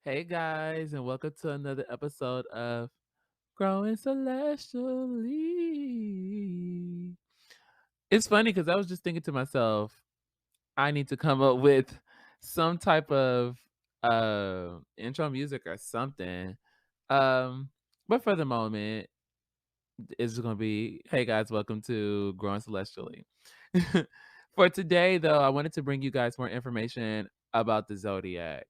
Hey guys, and welcome to another episode of Growing Celestially. It's funny because I was just thinking to myself, I need to come up with some type of intro music or something. Um, but for the moment, it's gonna be, hey guys, welcome to Growing Celestially. For today, though, I wanted to bring you guys more information about the zodiac.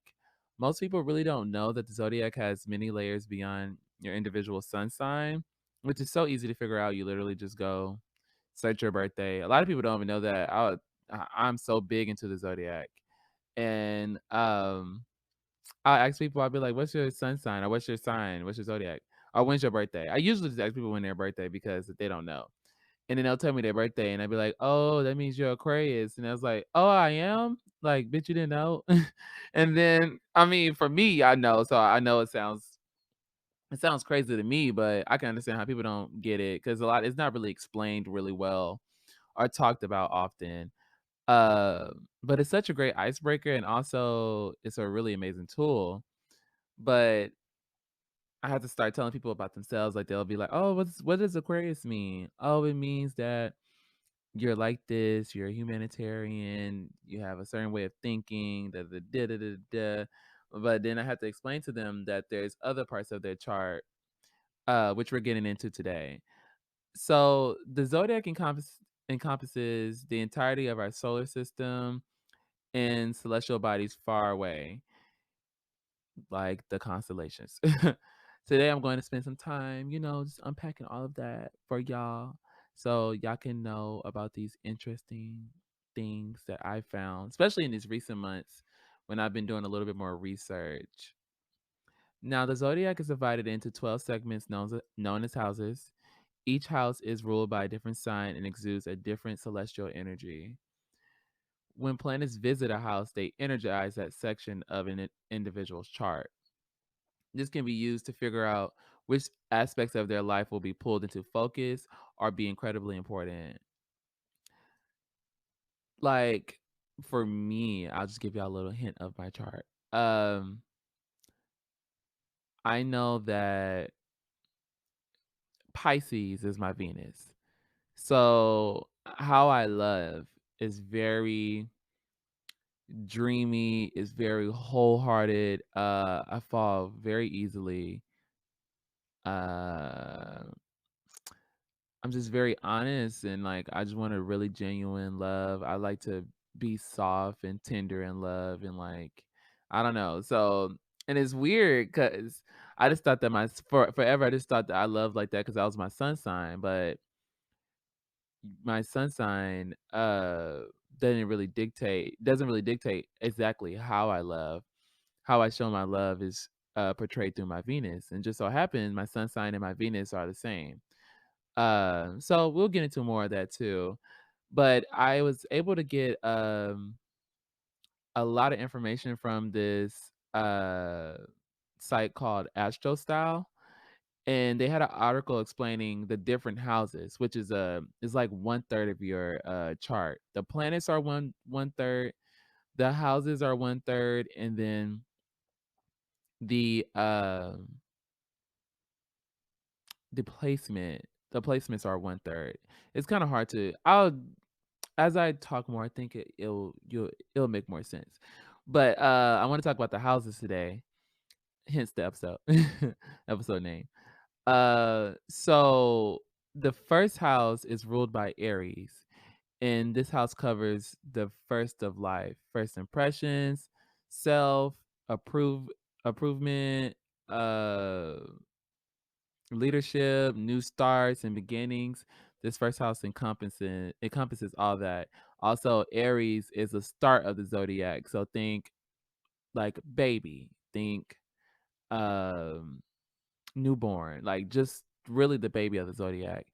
Most people really don't know that the zodiac has many layers beyond your individual sun sign, which is so easy to figure out. You literally just go search your birthday. A lot of people don't even know that. I'm so big into the zodiac, and I ask people, I'll be like, "What's your sun sign? Or what's your sign? What's your zodiac? Or when's your birthday?" I usually just ask people when their birthday because they don't know. And then they'll tell me their birthday, and I'd be like, "Oh, that means you're Aquarius." And I was like, "Oh, I am." Like, bitch, you didn't know. And then, I mean, for me, I know, so I know it sounds crazy to me, but I can understand how people don't get it because it's not really explained really well or talked about often. Uh, but it's such a great icebreaker, and also it's a really amazing tool. But I have to start telling people about themselves. Like they'll be like, "Oh, what does Aquarius mean?" "Oh, it means that you're like this. You're a humanitarian. You have a certain way of thinking." Da da da da da. Da. But then I have to explain to them that there's other parts of their chart, which we're getting into today. So the zodiac encompasses the entirety of our solar system and celestial bodies far away, like the constellations. Today, I'm going to spend some time, just unpacking all of that for y'all so y'all can know about these interesting things that I found, especially in these recent months when I've been doing a little bit more research. Now, the zodiac is divided into 12 segments known as houses. Each house is ruled by a different sign and exudes a different celestial energy. When planets visit a house, they energize that section of an individual's chart. This can be used to figure out which aspects of their life will be pulled into focus or be incredibly important. Like for me, I'll just give y'all a little hint of my chart. Um, I know that Pisces is my Venus. So how I love is very dreamy, is very wholehearted. I fall very easily. Uh I'm just very honest and like I just want a really genuine love. I like to be soft and tender in love and like I don't know. So and it's weird because I just thought that forever I just thought that I loved like that because that was my sun sign, but my sun sign doesn't really dictate exactly how I love. How I show my love is portrayed through my Venus, and just so happens my sun sign and my Venus are the same. So we'll get into more of that too. But I was able to get a lot of information from this site called Astro Style, and they had an article explaining the different houses, which is like one third of your chart. The planets are one third, the houses are one third, and then the um the placements are one third. It's kind of hard to. I'll As I talk more, I think it'll make more sense. But I want to talk about the houses today, hence the episode episode name. So the first house is ruled by Aries, and this house covers the first of life, first impressions, self, approve, improvement, uh, leadership, new starts and beginnings. This first house encompasses all that. Also, Aries is the start of the zodiac. So think like baby, think um newborn, like just really the baby of the zodiac.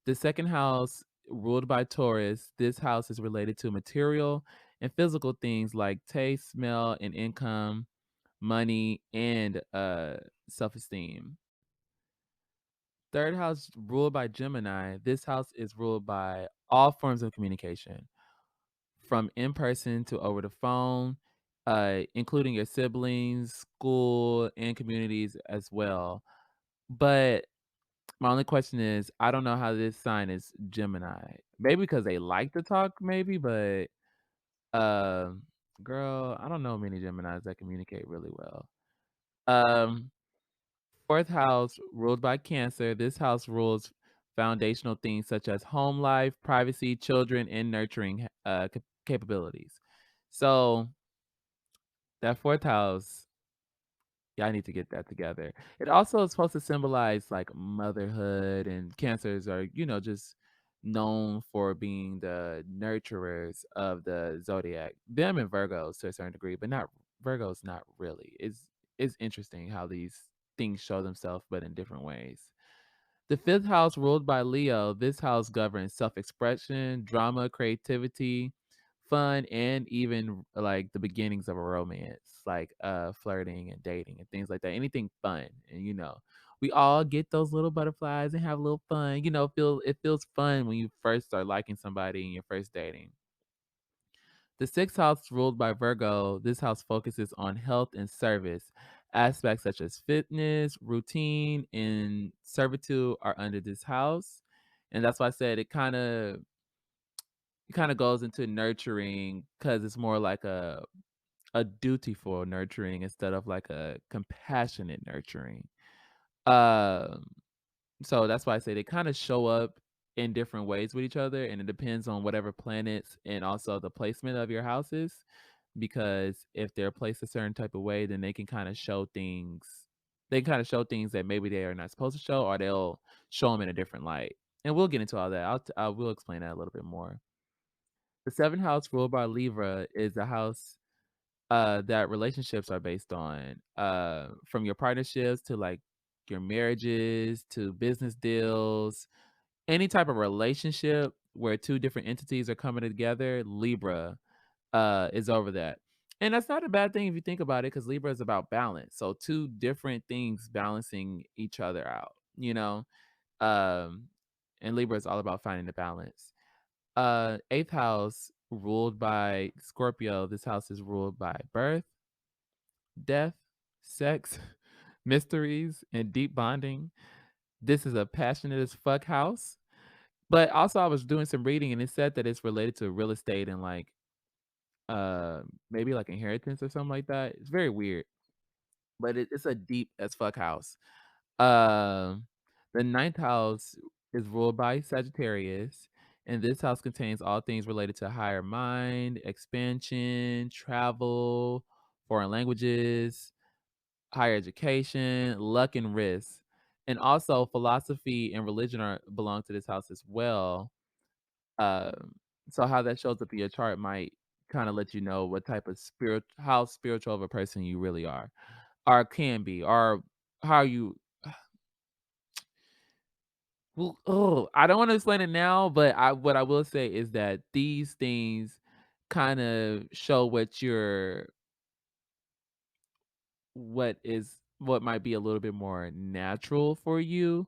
The second house ruled by Taurus, this house is related to material and physical things like taste, smell, and income, money, and self-esteem. Third house ruled by Gemini. This house is ruled by all forms of communication, from in person to over the phone. including your siblings, school, and communities as well. But my only question is, I don't know how this sign is Gemini. Maybe because they like to talk, maybe, but um, girl, I don't know many Geminis that communicate really well. Um, Fourth house ruled by Cancer. This house rules foundational things such as home life, privacy, children, and nurturing capabilities. So that fourth house, yeah, I need to get that together. It also is supposed to symbolize like motherhood, and cancers are, just known for being the nurturers of the zodiac. Them and Virgos to a certain degree, but not Virgos, not really. It's interesting how these things show themselves, but in different ways. The fifth house, ruled by Leo, this house governs self expression, drama, creativity, fun, and even like the beginnings of a romance, like flirting and dating and things like that. Anything fun. And we all get those little butterflies and have a little fun. It feels fun when you first start liking somebody and you're first dating. The sixth house, ruled by Virgo, this house focuses on health and service. Aspects such as fitness, routine, and servitude are under this house. And that's why I said it kind of goes into nurturing because it's more like a dutiful nurturing instead of like a compassionate nurturing. Um so that's why I say they kind of show up in different ways with each other, and it depends on whatever planets and also the placement of your houses. Because if they're placed a certain type of way, then they can kind of show things. They can kind of show things that maybe they are not supposed to show, or they'll show them in a different light. And we'll get into all that. I will explain that a little bit more. The seventh house, ruled by Libra, is the house that relationships are based on, from your partnerships to like your marriages to business deals, any type of relationship where two different entities are coming together. Libra is over that. And that's not a bad thing if you think about it, because Libra is about balance. So two different things balancing each other out, um and Libra is all about finding the balance. Eighth house, ruled by Scorpio. This house is ruled by birth, death, sex, mysteries, and deep bonding. This is a passionate as fuck house. But also I was doing some reading and it said that it's related to real estate and like maybe like inheritance or something like that. It's very weird. But it's a deep as fuck house. Um the ninth house is ruled by Sagittarius, and this house contains all things related to higher mind, expansion, travel, foreign languages, higher education, luck, and risk. And also philosophy and religion are belong to this house as well. Um, so how that shows up in your chart might kind of let you know what type of how spiritual of a person you really are, or can be, or how you. Well, oh, I don't want to explain it now, but what I will say is that these things kind of show what might be a little bit more natural for you,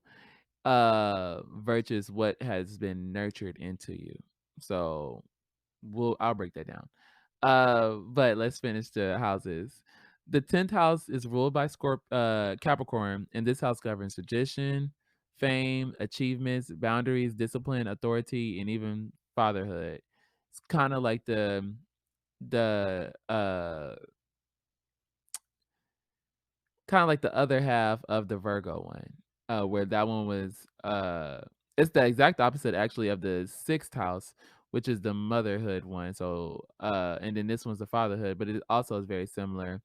versus what has been nurtured into you. So I'll break that down. But let's finish the houses. The 10th house is ruled by Capricorn, and this house governs tradition, fame, achievements, boundaries, discipline, authority, and even fatherhood. It's kind of like the kind of like the other half of the Virgo one, where that one was it's the exact opposite actually of the sixth house, which is the motherhood one. So and then this one's the fatherhood, but it also is very similar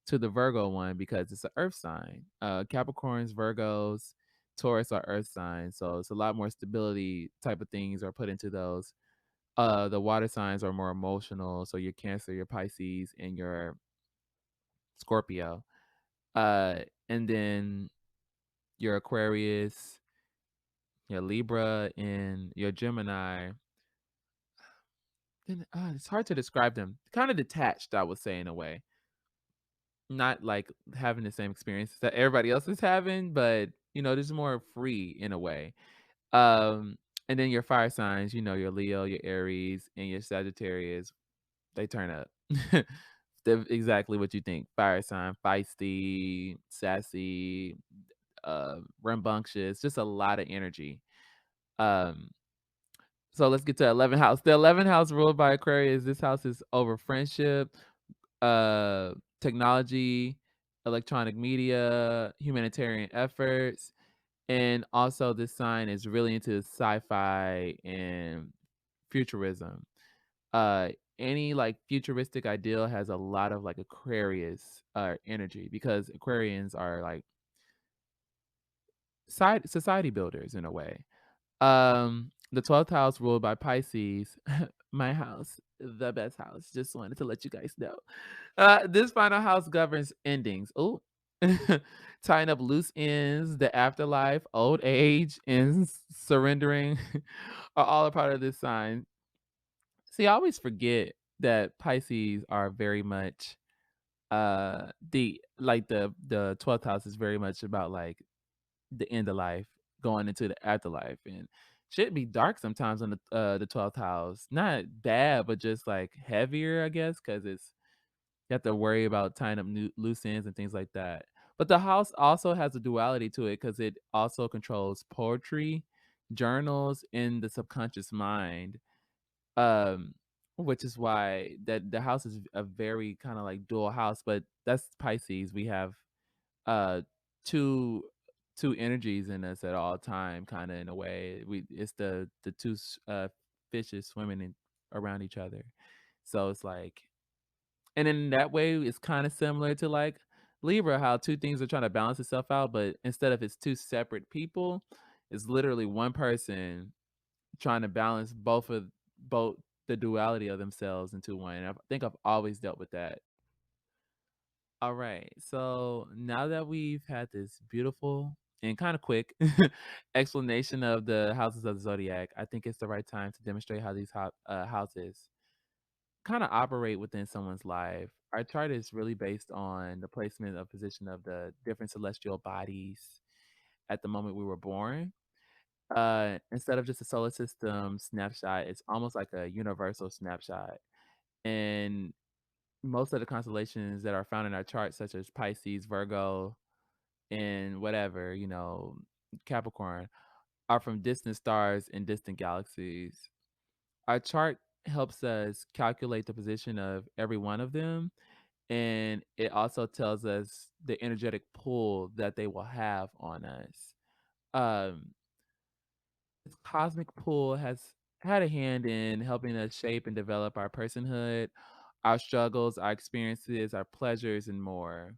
to the Virgo one because it's an earth sign. Capricorns, Virgos, Taurus are earth signs. So it's a lot more stability type of things are put into those. The water signs are more emotional. So your Cancer, your Pisces, and your Scorpio. Uh, and then your Aquarius, your Libra, and your Gemini. Then it's hard to describe them. Kind of detached, I would say, in a way. Not like having the same experience that everybody else is having, but just more free in a way. Um, and then your fire signs, your Leo, your Aries, and your Sagittarius, they turn up. exactly what you think. Fire sign, feisty, sassy, rambunctious, just a lot of energy. Um, so let's get to 11th house. The 11th house ruled by Aquarius. This house is over friendship, uh, technology, electronic media, humanitarian efforts, and also this sign is really into sci-fi and futurism. Uh, any like futuristic ideal has a lot of like Aquarius energy because Aquarians are like side society builders in a way. The 12th house ruled by Pisces, my house, the best house. Just wanted to let you guys know. This final house governs endings. Oh, tying up loose ends, the afterlife, old age, and surrendering are all a part of this sign. See, I always forget that Pisces are very much the 12th house is very much about like the end of life, going into the afterlife, and should be dark sometimes on the 12th house. Not bad, but just like heavier, I guess, because it's you have to worry about tying up loose ends and things like that. But the house also has a duality to it because it also controls poetry, journals, in the subconscious mind. Um, which is why that the house is a very kind of like dual house, but that's Pisces. We have uh two two energies in us at all time, kind of in a way. It's the two fishes swimming around each other. So it's like, and in that way, it's kind of similar to like Libra, how two things are trying to balance itself out, but instead of it's two separate people, it's literally one person trying to balance both the duality of themselves into one. And I think I've always dealt with that. All right. So now that we've had this beautiful and kind of quick explanation of the houses of the zodiac, I think it's the right time to demonstrate how these houses kind of operate within someone's life. Our chart is really based on the placement of position of the different celestial bodies at the moment we were born. Instead of just a solar system snapshot, it's almost like a universal snapshot. And most of the constellations that are found in our chart, such as Pisces, Virgo, and whatever, Capricorn, are from distant stars and distant galaxies. Our chart helps us calculate the position of every one of them, and it also tells us the energetic pull that they will have on us. Um, this cosmic pull has had a hand in helping us shape and develop our personhood, our struggles, our experiences, our pleasures, and more.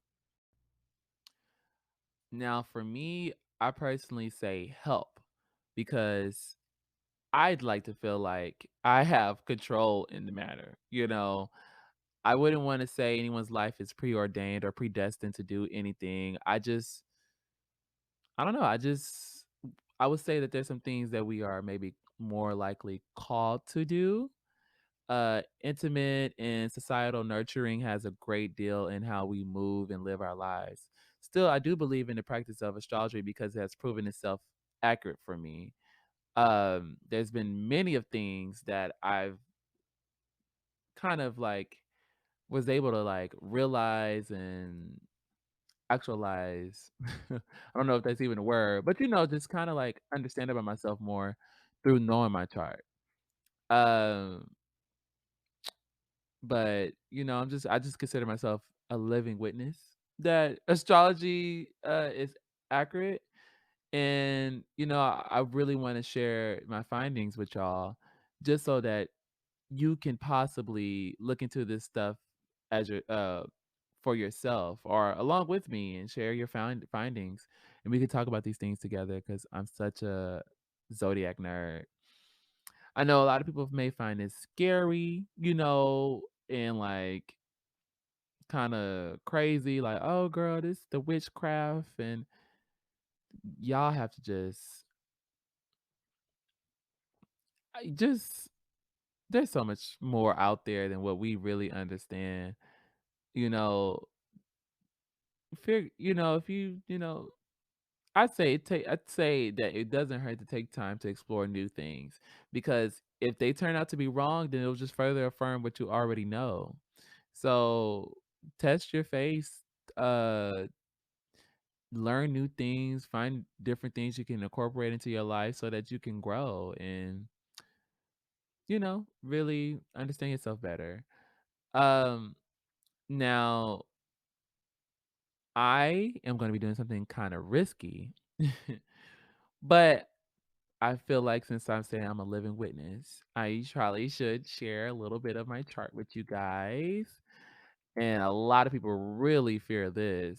Now, for me, I personally say help because I'd like to feel like I have control in the matter. I wouldn't want to say anyone's life is preordained or predestined to do anything. I don't know. I would say that there's some things that we are maybe more likely called to do. Intimate and societal nurturing has a great deal in how we move and live our lives. Still, I do believe in the practice of astrology because it has proven itself accurate for me. There's been many of things that I've kind of like was able to like realize and actualize. I don't know if that's even a word, but just kind of like understand about myself more through knowing my chart. Um, but I just consider myself a living witness that astrology is accurate, and I really want to share my findings with y'all, just so that you can possibly look into this stuff as your for yourself or along with me and share your findings, and we can talk about these things together because I'm such a zodiac nerd. I know a lot of people may find it scary, and like kind of crazy, like, oh girl, this the witchcraft, and y'all have to just there's so much more out there than what we really understand. You know, if I'd say that it doesn't hurt to take time to explore new things, because if they turn out to be wrong, then it'll just further affirm what you already know. So test your face, uh, learn new things, find different things you can incorporate into your life so that you can grow and, really understand yourself better. Um, Now I am going to be doing something kind of risky, but I feel like since I'm saying I'm a living witness, I probably should share a little bit of my chart with you guys. And a lot of people really fear this.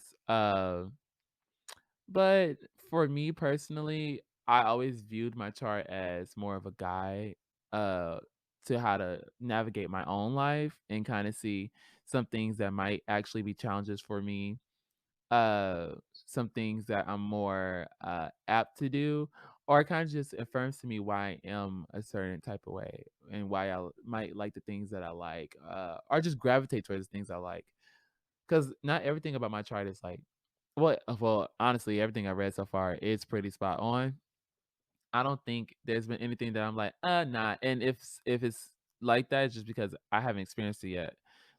But for me personally, I always viewed my chart as more of a guide uh, to how to navigate my own life and kind of see some things that might actually be challenges for me, uh some things that I'm more apt to do, or it kind of just affirms to me why I am a certain type of way and why might like the things that I like, or just gravitate towards the things I like. Because not everything about my chart is like, well, honestly, everything I read so far is pretty spot on. I don't think there's been anything that I'm like, nah. And if it's like that, it's just because I haven't experienced it yet.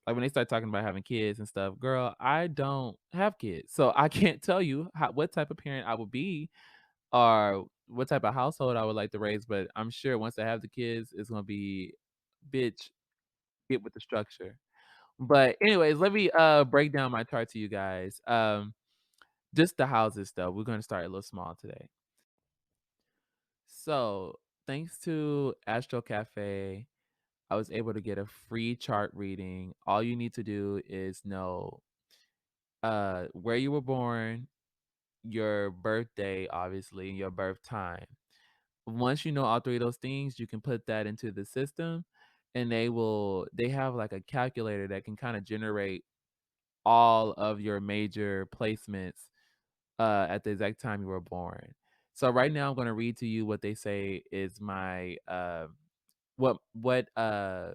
Like when they start talking about having kids and stuff, girl, I don't have kids, so I can't tell you what type of parent I would be or what type of household I would like to raise. But I'm sure once I have the kids, it's gonna be, bitch, get with the structure. But anyways, let me break down my chart to you guys. Just the houses though. We're gonna start a little small today. So, thanks to Astro Cafe, I was able to get a free chart reading. All you need to do is know where you were born, your birthday, obviously, and your birth time. Once you know all three of those things, you can put that into the system and they have like a calculator that can kind of generate all of your major placements at the exact time you were born. So right now I'm going to read to you what they say is my what what uh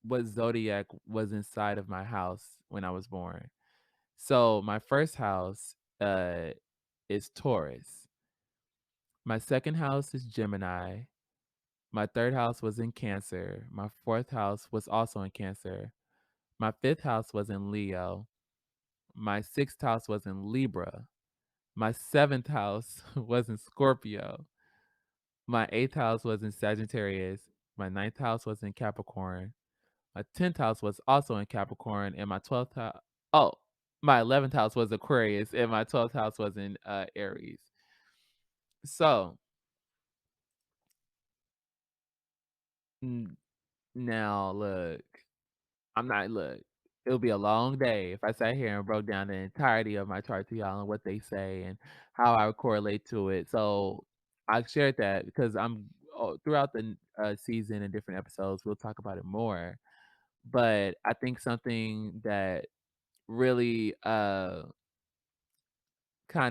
what zodiac was inside of my house when I was born. So my first house is Taurus. My second house is Gemini. My third house was in Cancer. My fourth house was also in Cancer. My fifth house was in Leo. My sixth house was in Libra. My seventh house was in Scorpio. My eighth house was in Sagittarius. My ninth house was in Capricorn. My 10th house was also in Capricorn, and my 12th house, oh, my 11th house was Aquarius, and my 12th house was in Aries. So n- now, look, it'll be a long day if I sat here and broke down the entirety of my chart to y'all and what they say and how I would correlate to it. So I shared that because throughout the season and different episodes, we'll talk about it more. But I think something that really kind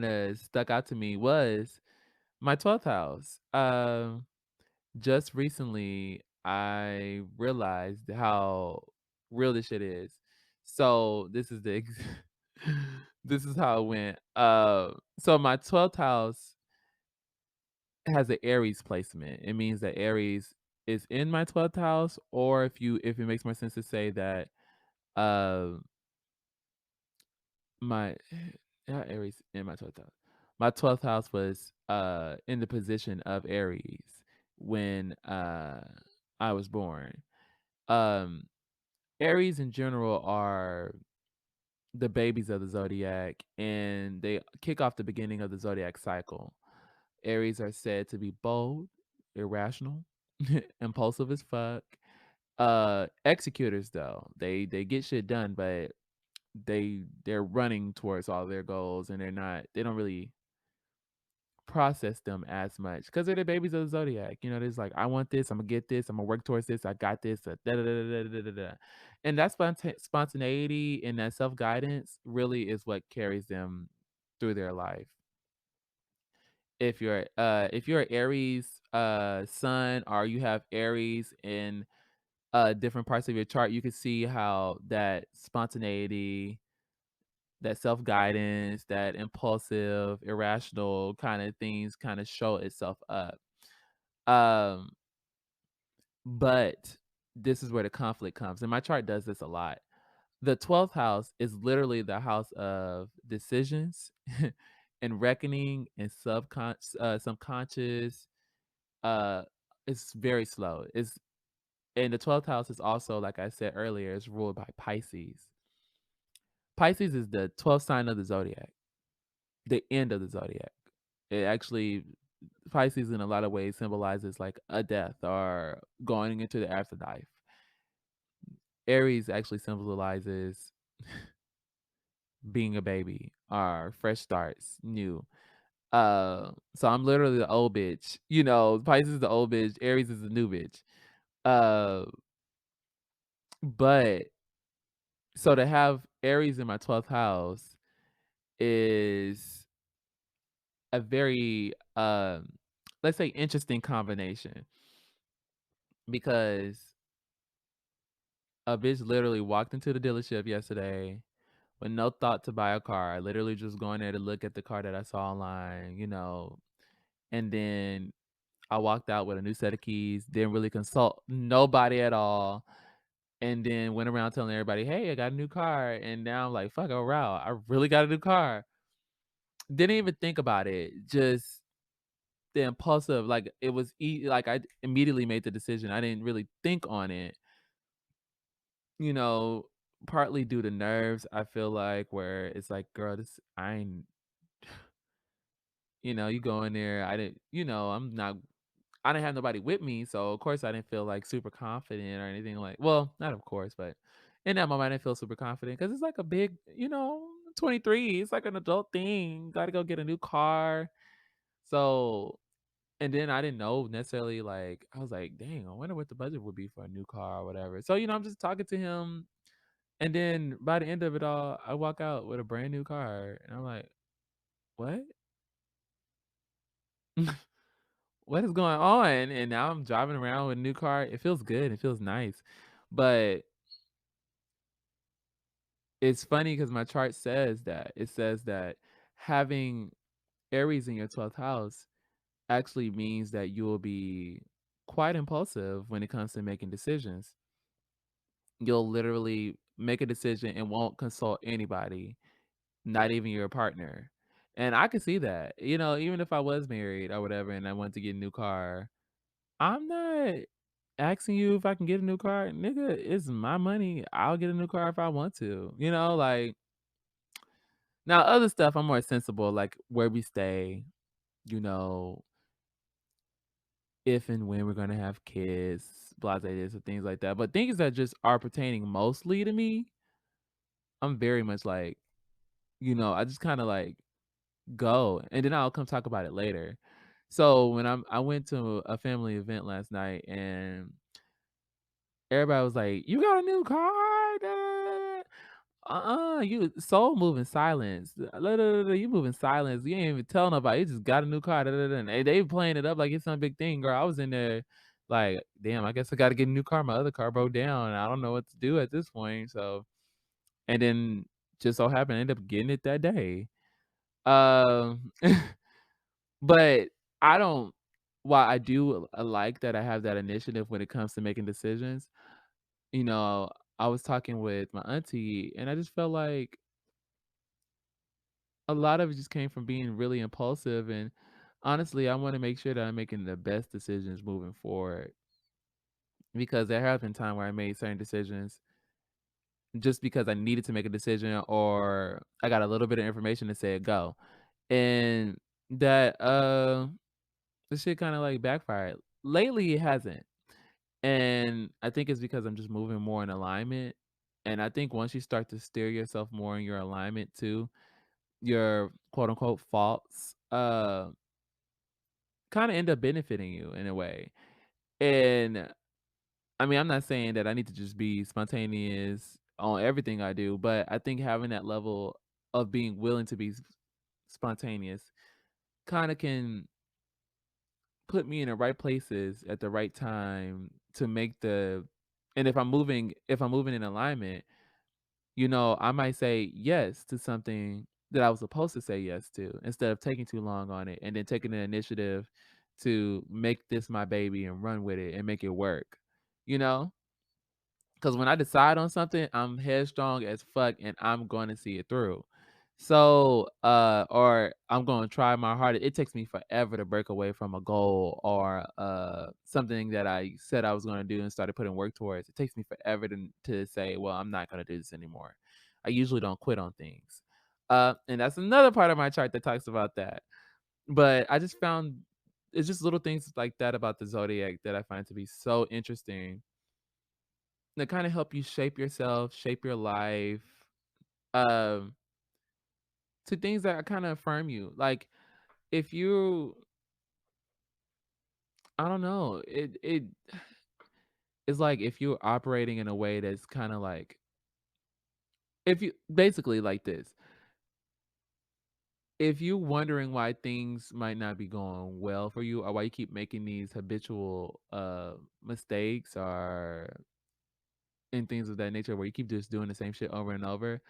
of stuck out to me was my 12th house. Just recently, I realized how real this shit is. So this is this is how it went. So my 12th house has an Aries placement. It means that Aries is in my 12th house, or if it makes more sense to say that uh my Aries in my 12th house. My 12th house was in the position of Aries when I was born. Um Aries in general are the babies of the zodiac, and they kick off the beginning of the zodiac cycle. Aries are said to be bold, irrational, impulsive as fuck. Executors though, they get shit done, but they're running towards all their goals, and they don't really process them as much because they're the babies of the zodiac. There's like, I want this, I'm gonna get this, I'm gonna work towards this, I got this, da da da da da da da. And that spontaneity and that self guidance really is what carries them through their life. If you're Aries sun, or you have Aries in different parts of your chart, you can see how that spontaneity, that self-guidance, that impulsive, irrational kind of things kind of show itself up. But this is where the conflict comes. And my chart does this a lot. The 12th house is literally the house of decisions and reckoning and subconscious. Uh, it's very slow. It's and the 12th house is also, like I said earlier, is ruled by Pisces. Pisces is the 12th sign of the zodiac, the end of the zodiac. It actually Pisces in a lot of ways symbolizes like a death or going into the afterlife. Aries actually symbolizes being a baby or fresh starts, new. So I'm literally the old bitch. Pisces is the old bitch, Aries is the new bitch. Uh, but so to have Aries in my 12th house is a very let's say interesting combination because a bitch literally walked into the dealership yesterday with no thought to buy a car, literally just going there to look at the car that I saw online. And then I walked out with a new set of keys, didn't really consult nobody at all, and then went around telling everybody, "Hey, I got a new car." And now I'm like, "Fuck, oh wow, I really got a new car." Didn't even think about it. Just the impulsive, like it was like I immediately made the decision. I didn't really think on it, you know, partly due to nerves, I feel like, where it's like, girl, this I ain't you go in there, I didn't have nobody with me, so of course I didn't feel like super confident or anything like, well, not of course, but in that moment I didn't feel super confident because it's like a big, 23, it's like an adult thing. Gotta go get a new car. So and then I didn't know necessarily, like, I was like, dang, I wonder what the budget would be for a new car or whatever. So, I'm just talking to him. And then by the end of it all, I walk out with a brand new car. And I'm like, what? What is going on? And now I'm driving around with a new car. It feels good. It feels nice. But it's funny because my chart says that. It says that having Aries in your 12th house actually means that you will be quite impulsive when it comes to making decisions. You'll literally make a decision and won't consult anybody, not even your partner. And I could see that. Even if I was married or whatever and I wanted to get a new car, I'm not asking you if I can get a new car. Nigga, it's my money. I'll get a new car if I want to. Like now other stuff I'm more sensible, like where we stay, you know, if and when we're gonna have kids, blase this and things like that. But things that just are pertaining mostly to me, I'm very much like, I just kind of like go and then I'll come talk about it later. So when I went to a family event last night and everybody was like, "You got a new car? Da, da, da." You soul moving silence. You moving silence. You ain't even tell nobody. You just got a new car. Da, da, da. And they playing it up like it's some big thing, girl. I was in there like, damn, I guess I got to get a new car. My other car broke down. And I don't know what to do at this point. So, and then just so happened, I ended up getting it that day. Um, but I don't. While I do like that I have that initiative when it comes to making decisions, you know, I was talking with my auntie, and I just felt like a lot of it just came from being really impulsive. And honestly, I want to make sure that I'm making the best decisions moving forward because there have been time where I made certain decisions just because I needed to make a decision or I got a little bit of information to say go. And that the shit kind of like backfired. Lately it hasn't. And I think it's because I'm just moving more in alignment. And I think once you start to steer yourself more in your alignment too, your quote unquote faults kind of end up benefiting you in a way. And I mean, I'm not saying that I need to just be spontaneous on everything I do, but I think having that level of being willing to be spontaneous kind of can put me in the right places at the right time to make the and if I'm moving in alignment, I might say yes to something that I was supposed to say yes to instead of taking too long on it and then taking the initiative to make this my baby and run with it and make it work, you know? Because when I decide on something, I'm headstrong as fuck and I'm going to see it through. So, or I'm going to try my hardest. It takes me forever to break away from a goal or something that I said I was going to do and started putting work towards. It takes me forever to say, well, I'm not going to do this anymore. I usually don't quit on things. And that's another part of my chart that talks about that. But I just found it's just little things like that about the zodiac that I find to be so interesting that kind of help you shape yourself, shape your life, um, to things that kind of affirm you. Like if you, I don't know, it is like if you're operating in a way that's kind of like if you basically like this. If you're wondering why things might not be going well for you or why you keep making these habitual mistakes or and things of that nature where you keep just doing the same shit over and over,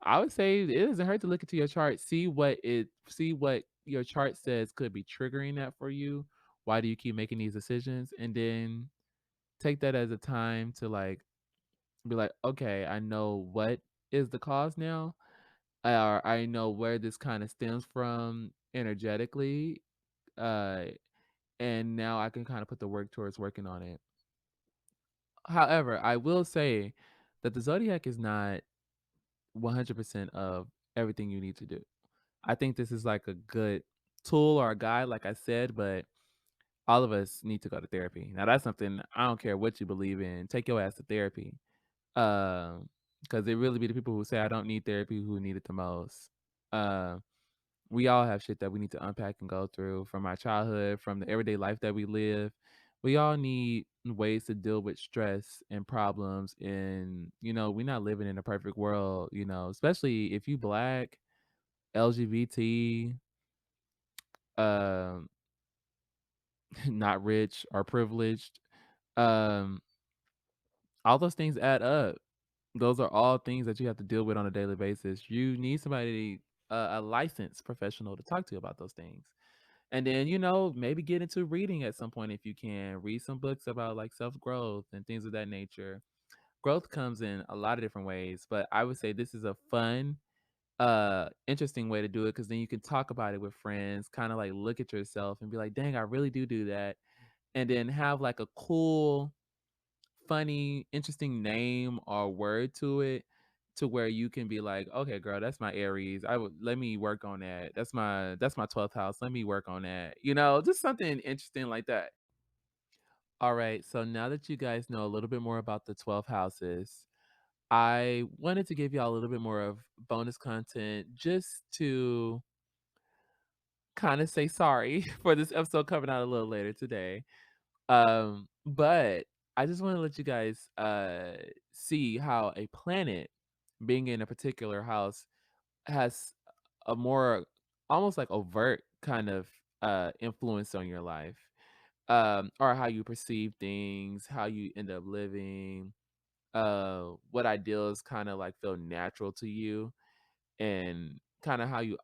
I would say it doesn't hurt to look into your chart, see what your chart says could be triggering that for you. Why do you keep making these decisions? And then take that as a time to like be like, okay, I know what is the cause now, or I know where this kind of stems from energetically, uh, and now I can kind of put the work towards working on it. However, I will say that the zodiac is not 100% of everything you need to do. I think this is like a good tool or a guide, like I said, but all of us need to go to therapy. Now that's something I don't care what you believe in. Take your ass to therapy. Because it really be the people who say I don't need therapy who need it the most. Uh, we all have shit that we need to unpack and go through from our childhood, from the everyday life that we live. We all need ways to deal with stress and problems. And, we're not living in a perfect world, especially if you black, LGBT, um, not rich or privileged. Um, all those things add up. Those are all things that you have to deal with on a daily basis. You need somebody, a licensed professional to talk to about those things. And then, maybe get into reading at some point if you can. Read some books about like self growth and things of that nature. Growth comes in a lot of different ways, but I would say this is a fun, interesting way to do it because then you can talk about it with friends, kind of like look at yourself and be like, dang, I really do that. And then have like a cool, funny, interesting name or word to it to where you can be like, okay, girl, that's my Aries. I would let me work on that. That's my 12th house. Let me work on that. Just something interesting like that. All right. So now that you guys know a little bit more about the 12 houses, I wanted to give y'all a little bit more of bonus content just to kind of say sorry for this episode coming out a little later today. But I just want to let you guys see how a planet being in a particular house has a more almost like overt kind of influence on your life. Or how you perceive things, how you end up living, what ideals kind of like feel natural to you, and kind of how you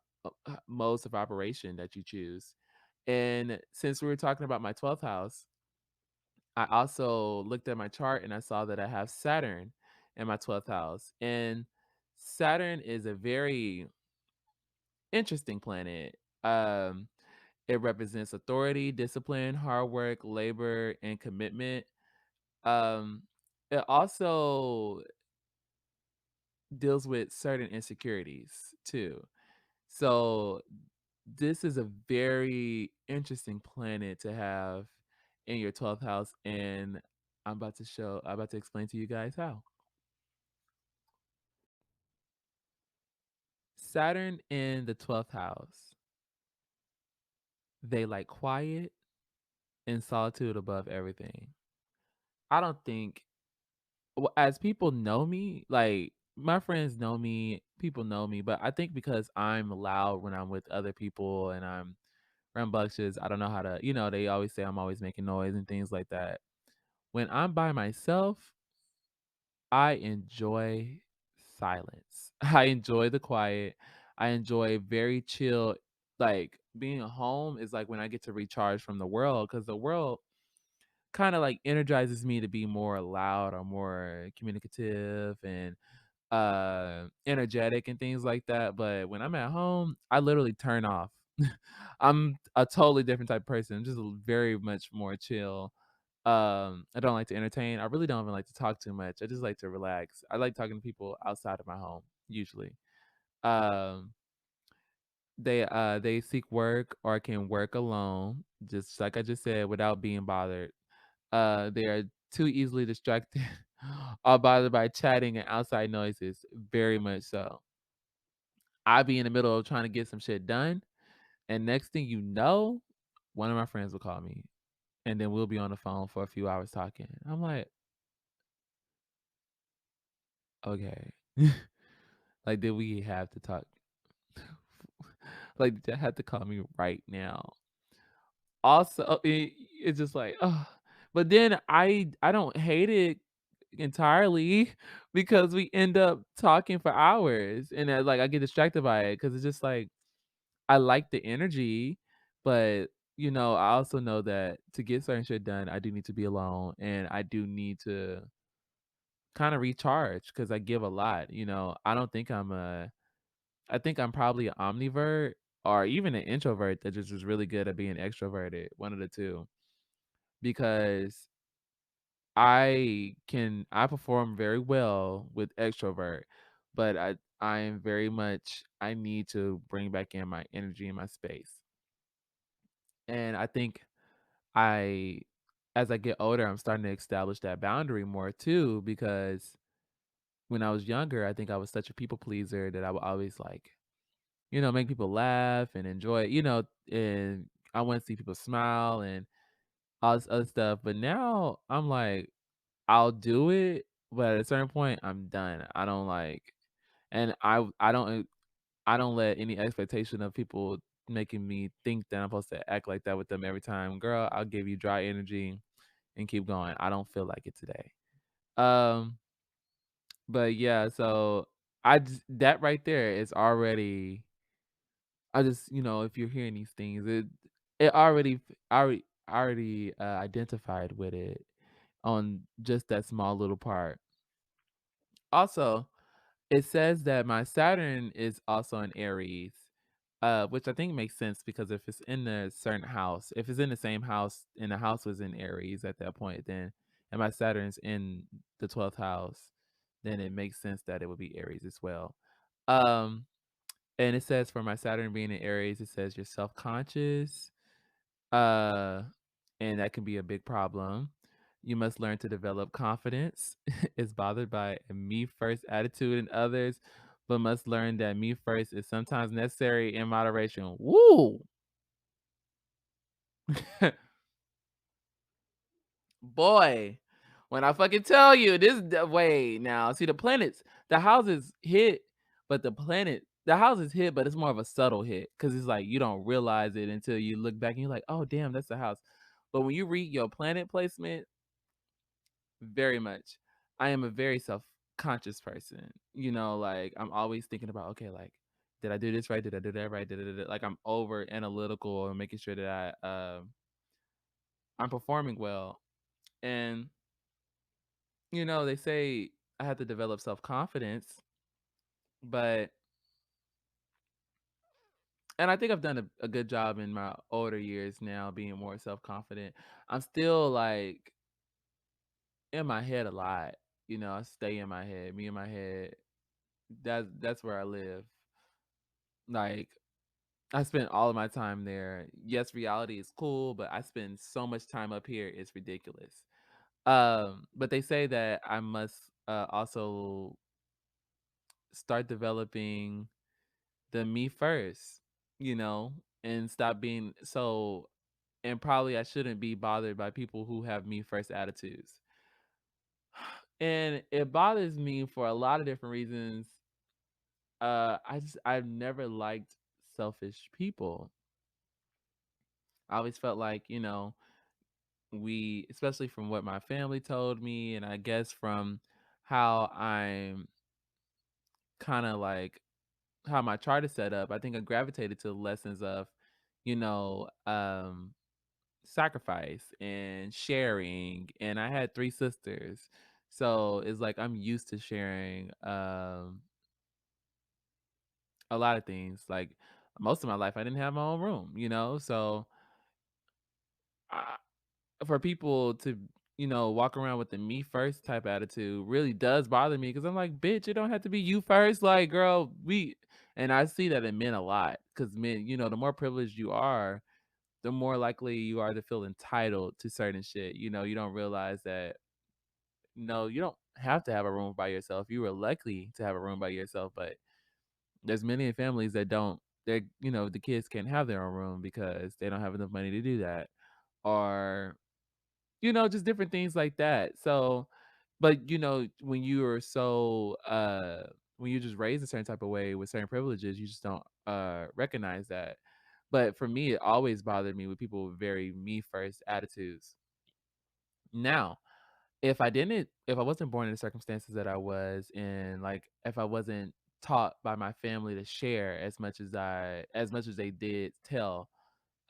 modes of operation that you choose. And since we were talking about my 12th house, I also looked at my chart and I saw that I have Saturn in my 12th house. And Saturn is a very interesting planet. Um, it represents authority, discipline, hard work, labor, and commitment. Um, it also deals with certain insecurities too. So this is a very interesting planet to have in your 12th house, and I'm about to explain to you guys how. Saturn in the 12th house, they like quiet and solitude above everything. I don't think, well, as people know me, like my friends know me, people know me, but I think because I'm loud when I'm with other people and I'm rambunctious, I don't know how to, they always say I'm always making noise and things like that. When I'm by myself, I enjoy silence. I enjoy the quiet. I enjoy very chill. Like being at home is like when I get to recharge from the world because the world kind of like energizes me to be more loud or more communicative and energetic and things like that. But when I'm at home, I literally turn off. I'm a totally different type of person. I'm just very much more chill. I don't like to entertain. I really don't even like to talk too much. I just like to relax. I like talking to people outside of my home usually. Um they seek work or can work alone, just like I just said, without being bothered. They are too easily distracted or bothered by chatting and outside noises, very much so. I be in the middle of trying to get some shit done, and next thing you know, one of my friends will call me, and then we'll be on the phone for a few hours talking. I'm like, okay, like, did we have to talk? Like, did you have to call me right now? Also, it's just like, oh, but then I don't hate it entirely because we end up talking for hours, and like I get distracted by it because it's just like I like the energy, but I also know that to get certain shit done, I do need to be alone, and I do need to kind of recharge because I give a lot. I don't think I think I'm probably an omnivert or even an introvert that just was really good at being extroverted, one of the two. Because I perform very well with extrovert, but I am very much I need to bring back in my energy in my space. And I think I as I get older, I'm starting to establish that boundary more too because when I was younger, I think I was such a people pleaser that I would always like, make people laugh and enjoy, and I want to see people smile and all this other stuff. But now I'm like, I'll do it, but at a certain point, I'm done. I don't like, and I don't let any expectation of people making me think that I'm supposed to act like that with them every time. Girl, I'll give you dry energy and keep going. I don't feel like it today. Um, but yeah, so that right there is already. I just if you're hearing these things, it already identified with it on just that small little part. Also, it says that my Saturn is also in Aries, which I think makes sense because if it's in a certain house, if it's in the same house and the house was in Aries at that point, then and my Saturn's in the 12th house, then it makes sense that it would be Aries as well. Um, and it says for my Saturn being in Aries, it says you're self-conscious, uh, and that can be a big problem. You must learn to develop confidence. Is bothered by a me first attitude in others, but must learn that me first is sometimes necessary in moderation. Woo! Boy, when I fucking tell you this wait now, see the planets, the houses hit, but the houses hit, but it's more of a subtle hit because it's like you don't realize it until you look back and you're like, oh damn, that's the house. But when you read your planet placement, very much. I am a very self-conscious person. Like I'm always thinking about, okay, like, did I do this right? Did I do that right? Like I'm over analytical and making sure that I'm performing well. And they say I have to develop self-confidence, but and I think I've done a good job in my older years now being more self-confident. I'm still like in my head a lot. I stay in my head. Me in my head. That's where I live. Like I spent all of my time there. Yes, reality is cool, but I spend so much time up here, it's ridiculous. But they say that I must also start developing the me first, you know, and stop being so and probably I shouldn't be bothered by people who have me first attitudes. And it bothers me for a lot of different reasons. I've never liked selfish people. I always felt like, we especially from what my family told me and I guess from how I'm kind of like how my chart is set up, I think I gravitated to the lessons of, you know, um sacrifice and sharing, and I had 3 sisters. So it's like I'm used to sharing a lot of things. Like most of my life I didn't have my own room, you know? So I, for people to, walk around with the me first type attitude really does bother me because I'm like, bitch, it don't have to be you first. Like, girl, and I see that in men a lot because men, the more privileged you are, the more likely you are to feel entitled to certain shit. You don't realize that, no, you don't have to have a room by yourself. You were lucky to have a room by yourself, but there's many families that don't, the kids can't have their own room because they don't have enough money to do that. Or just different things like that. So, but when you are so when you're just raised a certain type of way with certain privileges, you just don't recognize that. But for me, it always bothered me with people with very me first attitudes. Now, if I wasn't born in the circumstances that I was in, like if I wasn't taught by my family to share as much as they did tell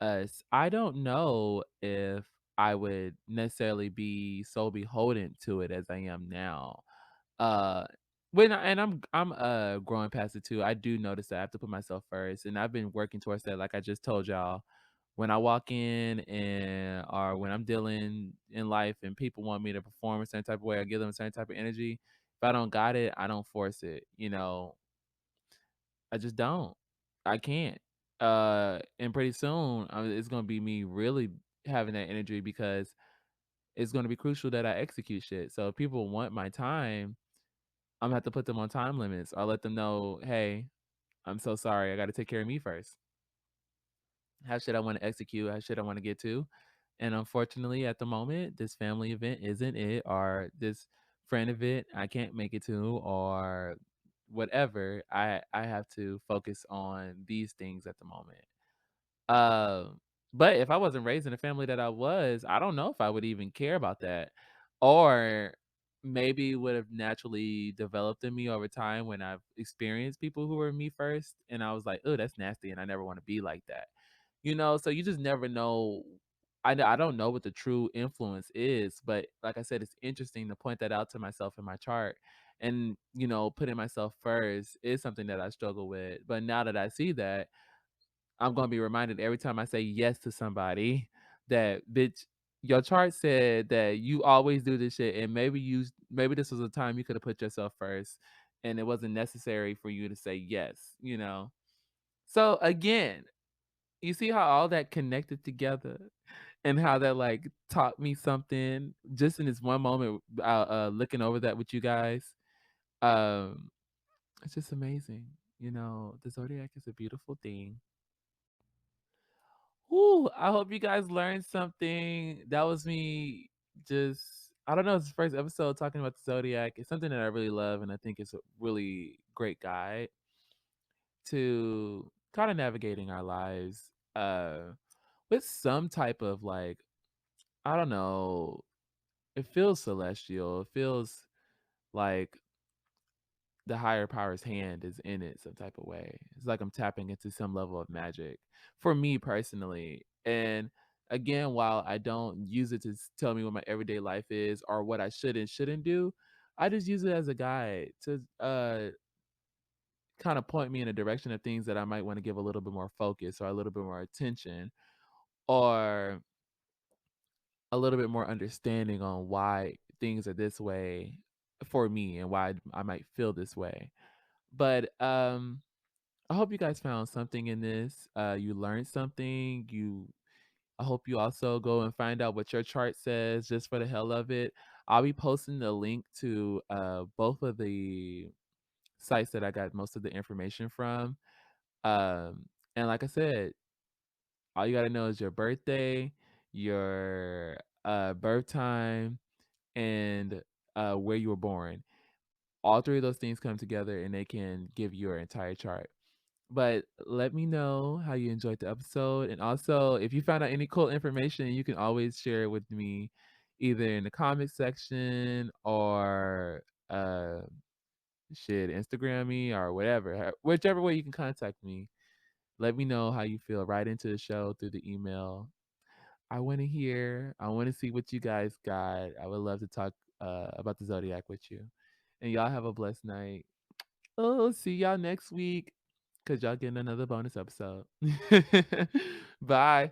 us, I don't know if I would necessarily be so beholden to it as I am now. Uh, and I'm growing past it too. I do notice that I have to put myself first, and I've been working towards that. Like I just told y'all, when I walk in and or when I'm dealing in life, and people want me to perform a certain type of way, I give them a certain type of energy. If I don't got it, I don't force it. I just don't. I can't. And pretty soon, it's gonna be me really having that energy because it's gonna be crucial that I execute shit. So if people want my time, I'm gonna have to put them on time limits. I'll let them know, hey, I'm so sorry. I got to take care of me first. How should I want to execute? How should I want to get to? And unfortunately, at the moment, this family event isn't it, or this friend event I can't make it to, or whatever. I have to focus on these things at the moment. Um, but if I wasn't raised in the family that I was, I don't know if I would even care about that. Or maybe it would have naturally developed in me over time when I've experienced people who were me first. And I was like, oh, that's nasty. And I never want to be like that. So you just never know. I don't know what the true influence is. But like I said, it's interesting to point that out to myself in my chart. And, putting myself first is something that I struggle with. But now that I see that, I'm gonna be reminded every time I say yes to somebody that, bitch, your chart said that you always do this shit, and maybe this was a time you could have put yourself first, and it wasn't necessary for you to say yes. So again, you see how all that connected together, and how that like taught me something just in this one moment. Looking over that with you guys, um, it's just amazing. The zodiac is a beautiful thing. Whew, I hope you guys learned something. That was me just, I don't know, it's the first episode talking about the zodiac. It's something that I really love, and I think it's a really great guide to kind of navigating our lives with some type of like, I don't know, it feels celestial. It feels like the higher power's hand is in it some type of way. It's like I'm tapping into some level of magic for me personally. And again, while I don't use it to tell me what my everyday life is or what I should and shouldn't do, I just use it as a guide to kind of point me in a direction of things that I might want to give a little bit more focus or a little bit more attention or a little bit more understanding on why things are this way for me and why I might feel this way. But I hope you guys found something in this. You learned something. I hope you also go and find out what your chart says just for the hell of it. I'll be posting the link to both of the sites that I got most of the information from. And like I said, all you gotta know is your birthday, your birth time, and where you were born. All three of those things come together and they can give you your entire chart. But let me know how you enjoyed the episode. And also, if you found out any cool information, you can always share it with me either in the comment section or Instagram me or whatever. Whichever way you can contact me. Let me know how you feel right into the show through the email. I want to hear. I want to see what you guys got. I would love to talk about the zodiac with you. And y'all have a blessed night. Oh, see y'all next week because y'all getting another bonus episode. Bye.